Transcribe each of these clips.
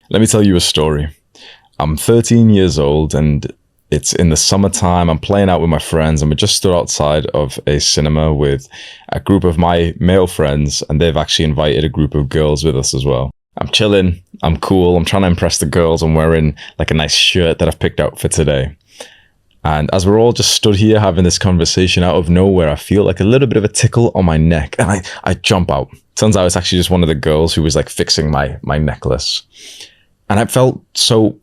Let me tell you a story. I'm 13 years old and it's in the summertime. I'm playing out with my friends and we just stood outside of a cinema with a group of my male friends, and they've actually invited a group of girls with us as well. I'm chilling, I'm cool, I'm trying to impress the girls. I'm wearing like a nice shirt that I've picked out for today. And as we're all just stood here having this conversation, out of nowhere, I feel like a little bit of a tickle on my neck and I jump out. Turns out it's actually just one of the girls who was like fixing my necklace. And I felt so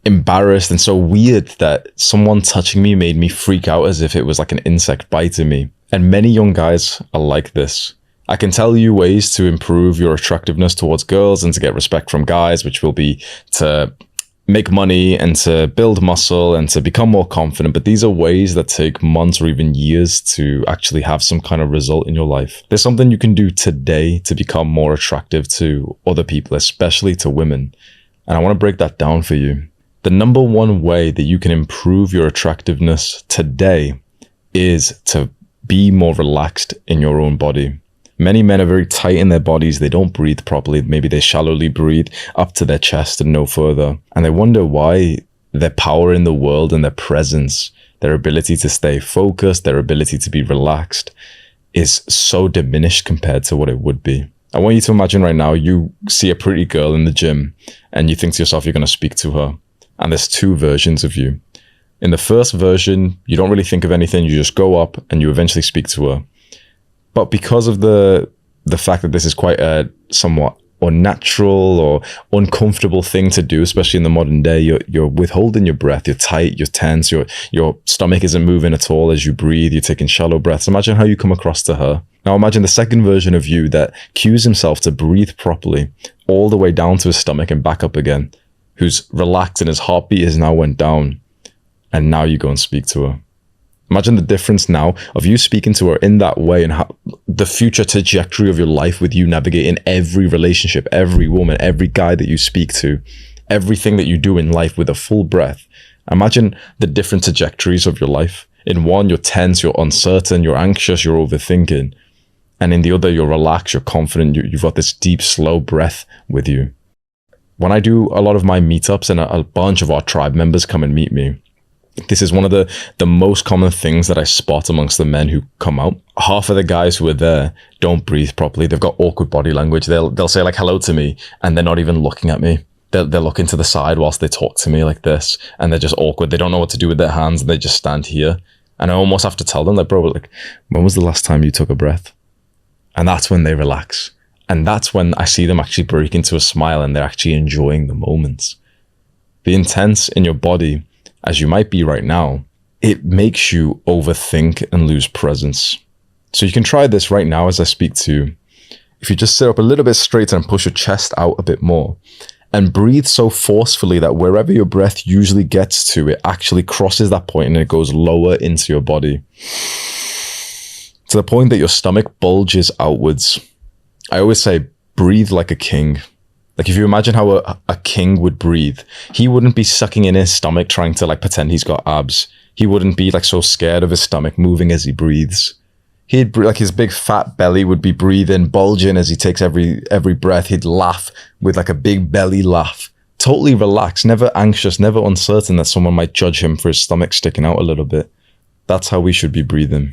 embarrassed and so weird that someone touching me made me freak out as if it was like an insect biting me. And many young guys are like this. I can tell you ways to improve your attractiveness towards girls and to get respect from guys, which will be to make money and to build muscle and to become more confident. But these are ways that take months or even years to actually have some kind of result in your life. There's something you can do today to become more attractive to other people, especially to women. And I want to break that down for you. The number one way that you can improve your attractiveness today is to be more relaxed in your own body. Many men are very tight in their bodies. They don't breathe properly. Maybe they shallowly breathe up to their chest and no further. And they wonder why their power in the world and their presence, their ability to stay focused, their ability to be relaxed is so diminished compared to what it would be. I want you to imagine right now, you see a pretty girl in the gym and you think to yourself, you're going to speak to her. And there's two versions of you. In the first version, you don't really think of anything. You just go up and you eventually speak to her. But because of the fact that this is quite a somewhat unnatural or uncomfortable thing to do, especially in the modern day, you're withholding your breath, you're tight, you're tense, your stomach isn't moving at all as you breathe, you're taking shallow breaths. Imagine how you come across to her. Now imagine the second version of you that cues himself to breathe properly all the way down to his stomach and back up again, who's relaxed and his heartbeat has now went down, and now you go and speak to her. Imagine the difference now of you speaking to her in that way and how the future trajectory of your life with you navigating every relationship, every woman, every guy that you speak to, everything that you do in life with a full breath. Imagine the different trajectories of your life. In one, you're tense, you're uncertain, you're anxious, you're overthinking. And in the other, you're relaxed, you're confident, you've got this deep, slow breath with you. When I do a lot of my meetups and a bunch of our tribe members come and meet me, this is one of the most common things that I spot amongst the men who come out. Half of the guys who are there don't breathe properly. They've got awkward body language. They'll say like hello to me and they're not even looking at me. They're looking to the side whilst they talk to me like this, and they're just awkward. They don't know what to do with their hands and they just stand here. And I almost have to tell them like, bro, like, when was the last time you took a breath? And that's when they relax. And that's when I see them actually break into a smile and they're actually enjoying the moments. Be intense in your body as you might be right now. It makes you overthink and lose presence. So you can try this right now as I speak to you. If you just sit up a little bit straighter and push your chest out a bit more and breathe so forcefully that wherever your breath usually gets to, it actually crosses that point and it goes lower into your body to the point that your stomach bulges outwards. I always say, breathe like a king. Like if you imagine how a king would breathe, he wouldn't be sucking in his stomach trying to like pretend he's got abs. He wouldn't be like so scared of his stomach moving as he breathes. He'd like his big fat belly would be breathing, bulging as he takes every breath. He'd laugh with like a big belly laugh. Totally relaxed, never anxious, never uncertain that someone might judge him for his stomach sticking out a little bit. That's how we should be breathing.